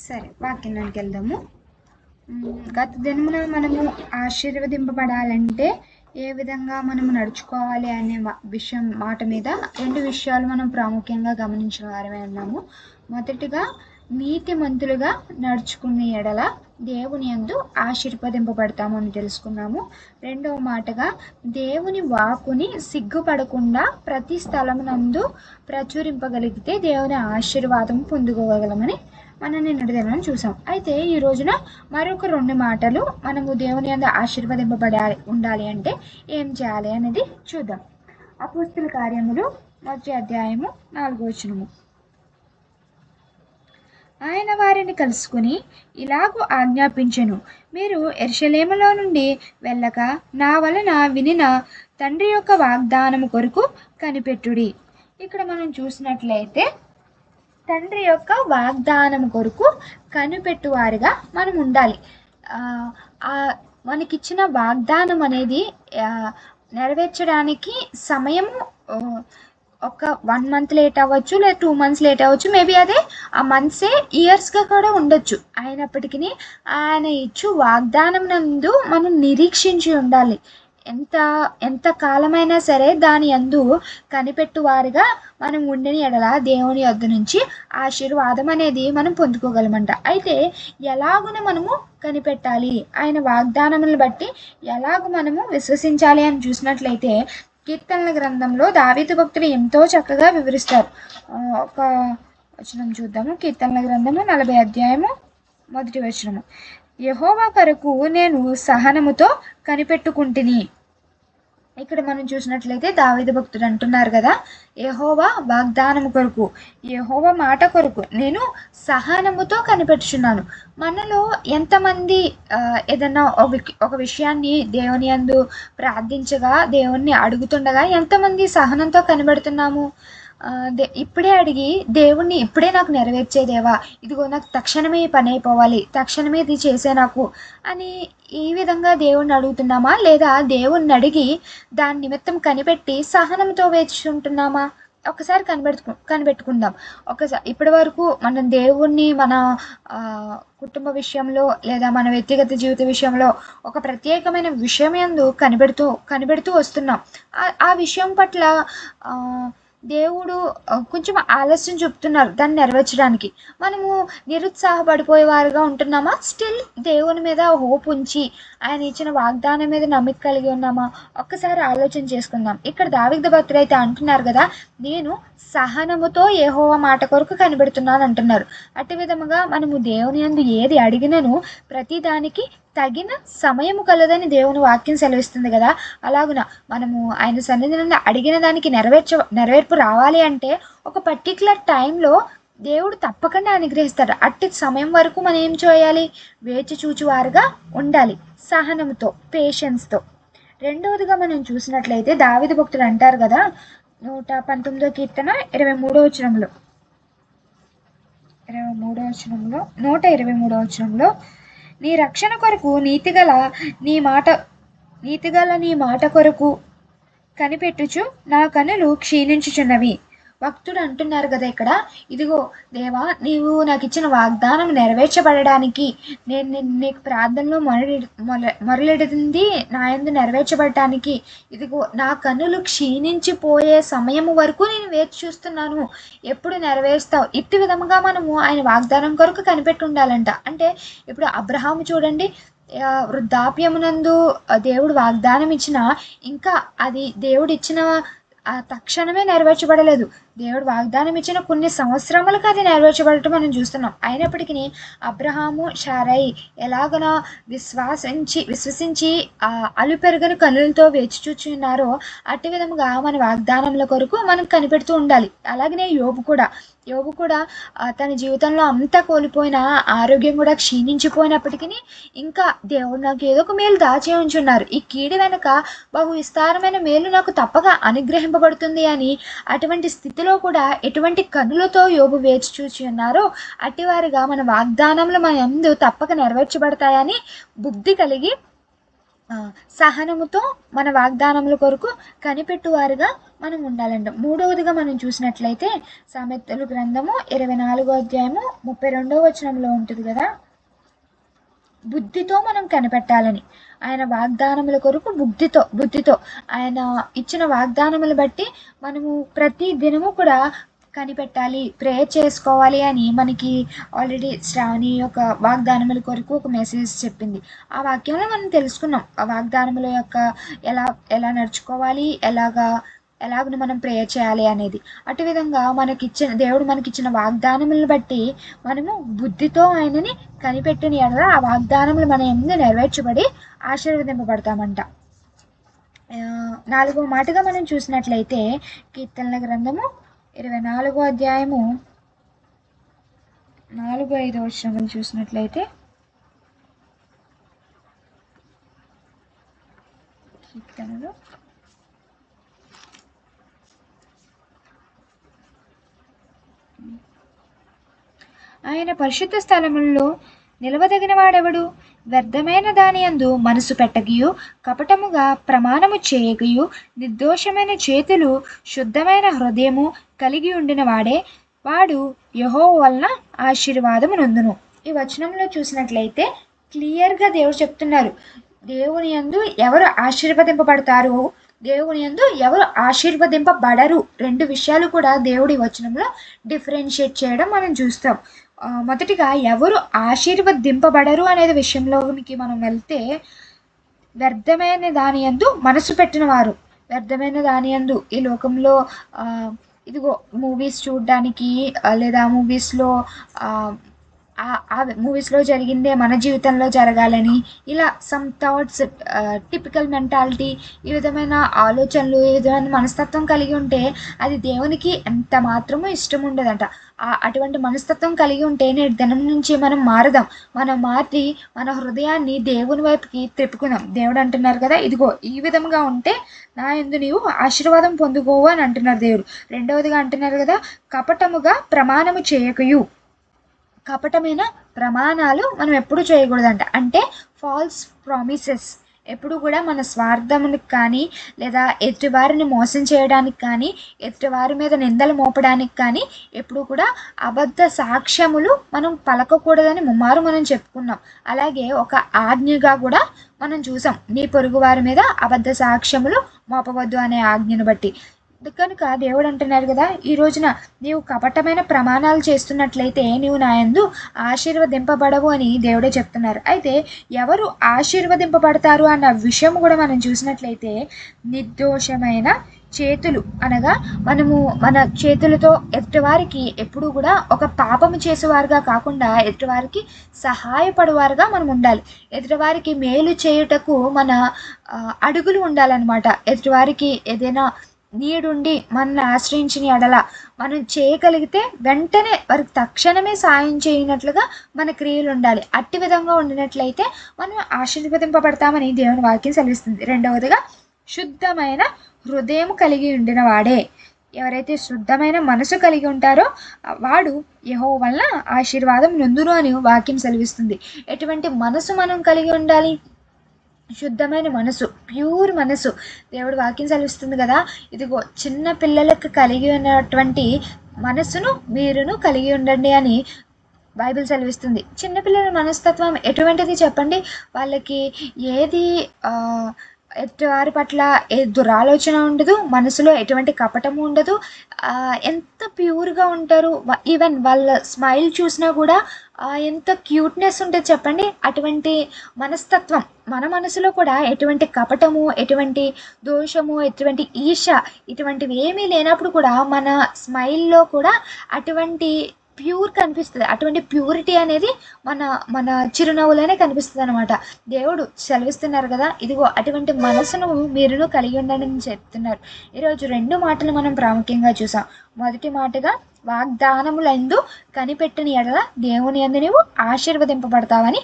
సరే వాక్యంలోనికి వెళ్దాము. గత దినమున మనము ఆశీర్వదింపబడాలంటే ఏ విధంగా మనము నడుచుకోవాలి అనే మాట మీద 2 విషయాలు మనం ప్రాముఖ్యంగా గమనించిన వారమే ఉన్నాము. మొదటిగా నీతిమంతులుగా నడుచుకునే ఎడల దేవుని యందు ఆశీర్వదింపబడతాము అని తెలుసుకున్నాము. రెండవ మాటగా దేవుని వాక్కుని సిగ్గుపడకుండా ప్రతి స్థలమునందు ప్రచురింపగలిగితే దేవుని ఆశీర్వాదం పొందుకోగలమని మనం నిన్నటి దినం చూసాం. అయితే ఈ రోజున మరొక 2 మాటలు మనము దేవుని యందు ఆశీర్వదింపబడాలి ఉండాలి అంటే ఏం చేయాలి అనేది చూద్దాం. అపోస్తలుల కార్యములు 1వ అధ్యాయము 4వ వచనము. ఆయన వారిని కలుసుకుని ఇలాగూ ఆజ్ఞాపించెను, మీరు యెరూషలేములో నుండి వెళ్ళక నా వలన వినిన తండ్రి యొక్క వాగ్దానము కొరకు కనిపెట్టుడి. ఇక్కడ మనం చూసినట్లయితే తండ్రి యొక్క వాగ్దానం కొరకు కనిపెట్టువారిగా మనం ఉండాలి. మనకిచ్చిన వాగ్దానం అనేది నెరవేర్చడానికి సమయము ఒక 1 మంత్ లేట్ అవ్వచ్చు, లేదా 2 మంత్స్ లేట్ అవ్వచ్చు, మేబీ అదే ఆ మంత్సే ఇయర్స్గా కూడా ఉండొచ్చు. అయినప్పటికీ ఆయన ఇచ్చు వాగ్దానం నందు మనం నిరీక్షించి ఉండాలి. ఎంత కాలమైనా సరే దాని యందు కనిపెట్టువారిగా మనం ఉండిన ఎడల దేవుని యొద్ద నుంచి ఆశీర్వాదం అనేది మనం పొందుకోగలమంట. అయితే ఎలాగున మనము కనిపెట్టాలి, ఆయన వాగ్దానములను బట్టి ఎలాగ మనము విశ్వసించాలి అని చూసినట్లయితే కీర్తనల గ్రంథంలో దావీదు భక్తులు ఎంతో చక్కగా వివరిస్తారు. ఒక వచనం చూద్దాము. కీర్తనల గ్రంథము 40వ అధ్యాయము 1వ వచనము. యెహోవా కొరకు నేను సహనముతో కనిపెట్టుకుంటుని. ఇక్కడ మనం చూసినట్లయితే దావీదు భక్తుడు అంటున్నారు కదా, యెహోవా వాగ్దానము కొరకు, యెహోవా మాట కొరకు నేను సహనముతో కనిపెట్టుచున్నాను. మనలో ఎంతమంది ఏదన్నా ఒక విషయాన్ని దేవుని యందు ప్రార్థించగా, దేవుణ్ణి అడుగుతుండగా ఎంతమంది సహనంతో కనిపెడుతున్నాము? ఇప్పుడే అడిగి దేవుణ్ణి ఇప్పుడే నాకు నెరవేర్చేదేవా, ఇదిగో నాకు తక్షణమే పని అయిపోవాలి, తక్షణమే ఇది చేసే నాకు అని ఈ విధంగా దేవుణ్ణి అడుగుతున్నామా, లేదా దేవుణ్ణి అడిగి దాని నిమిత్తం కనిపెట్టి సహనంతో వేచుంటున్నామా? ఒకసారి కనిపెట్టుకుందాం. ఇప్పటి వరకు మనం దేవుణ్ణి మన కుటుంబ విషయంలో లేదా మన వ్యక్తిగత జీవిత విషయంలో ఒక ప్రత్యేకమైన విషయం యందు కనిపెడుతూ వస్తున్నాం. ఆ విషయం పట్ల దేవుడు కొంచెం ఆలస్యం చూపుతున్నారు దాన్ని నెరవేర్చడానికి. మనము నిరుత్సాహపడిపోయేవారుగా ఉంటున్నామా? స్టిల్ దేవుని మీద హోప్ ఉంచి ఆయన ఇచ్చిన వాగ్దానం మీద నమ్మిక కలిగి ఉన్నామా? ఒక్కసారి ఆలోచన చేసుకుందాం. ఇక్కడ దావీదు భక్తుడు అయితే అంటున్నారు కదా, నేను సహనముతో యెహోవా మాట కొరకు కనిపెడుతున్నాను అంటున్నారు. అట్టి విధముగా మనము దేవుని యందు ఏది అడిగినను ప్రతి దానికి తగిన సమయము కలదని దేవుని వాక్యం సెలవిస్తుంది కదా. అలాగున మనము ఆయన సన్నిధి నుండి అడిగిన దానికి నెరవేర్పు రావాలి అంటే ఒక పర్టికులర్ టైంలో దేవుడు తప్పకుండా అనుగ్రహిస్తాడు. అట్టి సమయం వరకు మనం ఏం చేయాలి? వేచి చూచువారుగా ఉండాలి, సహనంతో, పేషెన్స్తో. రెండవదిగా మనం చూసినట్లయితే దావీదు భక్తుడు అంటారు కదా 119వ కీర్తన 23వ వచనంలో 123వ వచనంలో, నీ రక్షణ కొరకు నీతిగల నీ మాట కొరకు కనిపెట్టుచు నా కన్నులు క్షీణించుచున్నవి. భక్తుడు అంటున్నారు కదా ఇక్కడ, ఇదిగో దేవా, నీవు నాకు ఇచ్చిన వాగ్దానం నెరవేర్చబడడానికి నేను నీకు ప్రార్థనలో మొరలెడింది నా యందు నెరవేర్చబడటానికి ఇదిగో నా కన్నులు క్షీణించిపోయే సమయం వరకు నేను వేచి చూస్తున్నాను, ఎప్పుడు నెరవేరుస్తావు? ఇట్టి విధముగా మనము ఆయన వాగ్దానం కొరకు కనిపెట్టి ఉండాలంట. అంటే ఇప్పుడు అబ్రహాము చూడండి, వృద్ధాప్యమునందు దేవుడు వాగ్దానం ఇచ్చిన ఇంకా అది దేవుడు ఇచ్చిన తక్షణమే నెరవేర్చబడలేదు. దేవుడు వాగ్దానం ఇచ్చిన కొన్ని సంవత్సరములకు అది నెరవేర్చబడటం మనం చూస్తున్నాం. అయినప్పటికీ అబ్రహాము శారయి ఎలాగన విశ్వసించి అలుపెరుగని కన్నులతో వేచి చూచున్నారో అట్టి విధముగా మన వాగ్దానముల కొరకు మనం కనిపెడుతూ ఉండాలి. అలాగనే యోబు కూడా తన జీవితంలో అంతా కోల్పోయిన ఆరోగ్యం కూడా క్షీణించిపోయినప్పటికీ ఇంకా దేవుడు నాకు ఏదో ఒక మేలు దాచి ఉంచున్నారు, ఈ కీడు వెనుక బహు విస్తారమైన మేలు నాకు తప్పగా అనుగ్రహింపబడుతుంది అని అటువంటి స్థితిలో కూడా ఎటువంటి కన్నులతో యోబు వేచి చూచి ఉన్నారో అట్టివారిగా మన వాగ్దానములు మన యందు తప్పక నెరవేర్చబడతాయని బుద్ధి కలిగి సహనముతో మన వాగ్దానముల కొరకు కనిపెట్టువారుగా మనం ఉండాలంట. మూడవదిగా మనం చూసినట్లయితే సామెతలు గ్రంథము 24వ అధ్యాయము 32వ వచనంలో ఉంటుంది కదా, బుద్ధితో మనం కనిపెట్టాలని. ఆయన వాగ్దానముల కొరకు బుద్ధితో ఆయన ఇచ్చిన వాగ్దానములు బట్టి మనము ప్రతి దినము కూడా కనిపెట్టాలి, ప్రేయర్ చేసుకోవాలి అని మనకి ఆల్రెడీ శ్రావణి యొక్క వాగ్దానముల కొరకు ఒక మెసేజ్ చెప్పింది. ఆ వాక్యంలో మనం తెలుసుకున్నాం ఆ వాగ్దానముల యొక్క ఎలా నడుచుకోవాలి, ఎలాగను మనం ప్రేయర్ చేయాలి అనేది. అటు విధంగా దేవుడు మనకిచ్చిన వాగ్దానములను బట్టి మనము బుద్ధితో ఆయనని కనిపెట్టిన ఎడల ఆ వాగ్దానములు మన యందు నెరవేర్చబడి ఆశీర్వదింపబడతామంట. 4వ మాటగా మనం చూసినట్లయితే కీర్తనల గ్రంథము 24వ అధ్యాయము 4-5 వచనములు చూసినట్లయితే, కీర్తనలు ఆయన పరిశుద్ధ స్థలముల్లో నిలవదగిన వాడెవడు? వ్యర్థమైన దాని యందు మనసు పెట్టకయు, కపటముగా ప్రమాణము చేయకయు, నిర్దోషమైన చేతులు, శుద్ధమైన హృదయము కలిగి ఉండిన వాడు యెహోవా వలన ఆశీర్వాదము నొందును. ఈ వచనంలో చూసినట్లయితే క్లియర్గా దేవుడు చెప్తున్నారు, దేవుని యందు ఎవరు ఆశీర్వదింపబడతారు, దేవుని యందు ఎవరు ఆశీర్వదింపబడరు. 2 విషయాలు కూడా దేవుడి వచనంలో డిఫరెన్షియేట్ చేయడం మనం చూస్తాం. మొదటిగా ఎవరు ఆశీర్వదింపబడరు అనేది విషయంలోకి మనం వెళ్తే, వ్యర్థమైన దాని యందు మనసు పెట్టిన వారు, వ్యర్థమైన దాని యందు ఈ లోకంలో ఇదిగో మూవీస్ చూడడానికి లేదా మూవీస్లో జరిగిందే మన జీవితంలో జరగాలని ఇలా సమ్ థాట్స్, టిపికల్ మెంటాలిటీ, ఈ విధమైన ఆలోచనలు, ఈ విధమైన మనస్తత్వం కలిగి ఉంటే అది దేవునికి ఎంత మాత్రమూ ఇష్టం ఉండదంట. అటువంటి మనస్తత్వం కలిగి ఉంటే నేటి దినం నుంచి మనం మారదాం, మనం మారి మన హృదయాన్ని దేవుని వైపుకి తిప్పుకుందాం. దేవుడు అంటున్నారు కదా, ఇదిగో ఈ విధంగా ఉంటే నా యందు నీవు ఆశీర్వాదం పొందుకోవు అని అంటున్నారు దేవుడు. 2వదిగా అంటున్నారు కదా, కపటముగా ప్రమాణము చేయకయు. కపటమైన ప్రమాణాలు మనం ఎప్పుడు చేయకూడదంట. అంటే ఫాల్స్ ప్రామిసెస్ ఎప్పుడు కూడా మన స్వార్థమునికి కానీ, లేదా ఎదుటివారిని మోసం చేయడానికి కానీ, ఎదుటివారి మీద నిందలు మోపడానికి కానీ ఎప్పుడు కూడా అబద్ధ సాక్ష్యములు మనం పలకకూడదని ముమ్మారు మనం చెప్పుకున్నాం. అలాగే ఒక ఆజ్ఞగా కూడా మనం చూసాం, నీ పొరుగు వారి మీద అబద్ధ సాక్ష్యములు మోపవద్దు అనే ఆజ్ఞను బట్టి. కనుక దేవుడు అంటున్నారు కదా, ఈ రోజున నీవు కపటమైన ప్రమాణాలు చేస్తున్నట్లయితే నీవు నా యందు ఆశీర్వదింపబడవు అని దేవుడే చెప్తున్నారు. అయితే ఎవరు ఆశీర్వదింపబడతారు అన్న విషయం కూడా మనం చూసినట్లయితే, నిర్దోషమైన చేతులు అనగా మనము మన చేతులతో ఎదుటివారికి ఎప్పుడు కూడా ఒక పాపము చేసేవారుగా కాకుండా ఎదుటివారికి సహాయపడేవారుగా మనం ఉండాలి. ఎదుటివారికి మేలు చేయుటకు మన అడుగులు ఉండాలన్నమాట. ఎదుటివారికి ఏదైనా నీడుండి మనల్ని ఆశ్రయించిన ఎడల మనం చేయగలిగితే వెంటనే వారికి తక్షణమే సాయం చేయనట్లుగా మన క్రియలు ఉండాలి. అట్టి విధంగా ఉండినట్లయితే మనం ఆశీర్వదింపబడతామని దేవుని వాక్యం సెలవిస్తుంది. 2వదిగా శుద్ధమైన హృదయం కలిగి ఉండిన వాడే. ఎవరైతే శుద్ధమైన మనసు కలిగి ఉంటారో వాడు యెహోవా వలన ఆశీర్వాదం నొందును అని వాక్యం సెలవిస్తుంది. ఎటువంటి మనసు మనం కలిగి ఉండాలి? శుద్ధమైన మనసు, ప్యూర్ మనసు. దేవుడు వాక్యం సెలవిస్తుంది కదా, ఇదిగో చిన్న పిల్లలకు కలిగి ఉన్నటువంటి మనసును మీరును కలిగి ఉండండి అని బైబిల్ సెలవిస్తుంది. చిన్నపిల్లల మనస్తత్వం ఎటువంటిది చెప్పండి? వాళ్ళకి ఏది ఎదుటివారి పట్ల ఏ దురాలోచన ఉండదు, మనసులో ఎటువంటి కపటము ఉండదు, ఎంత ప్యూర్గా ఉంటారు. ఈవెన్ వాళ్ళ స్మైల్ చూసినా కూడా ఎంత క్యూట్నెస్ ఉంటుంది చెప్పండి. అటువంటి మనస్తత్వం మన మనసులో కూడా ఎటువంటి కపటము, ఎటువంటి దోషము, ఎటువంటి ఈర్ష ఇటువంటివి ఏమీ లేనప్పుడు కూడా మన స్మైల్లో కూడా అటువంటి ప్యూర్ కనిపిస్తుంది. అటువంటి ప్యూరిటీ అనేది మన చిరునవ్వులోనే కనిపిస్తుంది అనమాట. దేవుడు సెలవిస్తున్నారు కదా, ఇదిగో అటువంటి మనసును మీరును కలిగి ఉండండి అని చెప్తున్నారు. ఈరోజు 2 మాటలు మనం ప్రాముఖ్యంగా చూసాం. మొదటి మాటగా వాగ్దానములందు కనిపెట్టిన ఎడల దేవుని యందు నీవు ఆశీర్వదింపబడతావని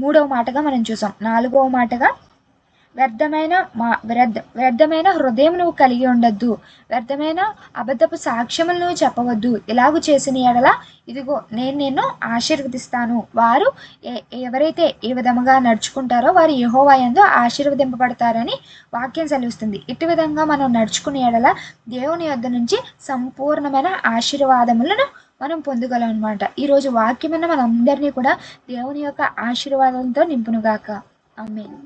3వ మాటగా మనం చూసాం. 4వ మాటగా వ్యర్థమైన హృదయం నువ్వు కలిగి ఉండొద్దు. వ్యర్థమైన అబద్ధపు సాక్ష్యములు నువ్వు చెప్పవద్దు. ఇలాగ చేసిన ఎడల ఇదిగో నేను నిన్ను ఆశీర్వదిస్తాను. వారు ఎవరైతే ఈ విధముగా నడుచుకుంటారో వారు యెహోవా యందు ఆశీర్వదింపబడతారని వాక్యం సెలవిస్తుంది. ఇటు విధంగా మనం నడుచుకునే ఎడల దేవుని యొద్ద నుంచి సంపూర్ణమైన ఆశీర్వాదములను మనం పొందగలం అనమాట. ఈరోజు వాక్యమైన మనందరినీ కూడా దేవుని యొక్క ఆశీర్వాదంతో నింపునుగాక. ఆమేన్.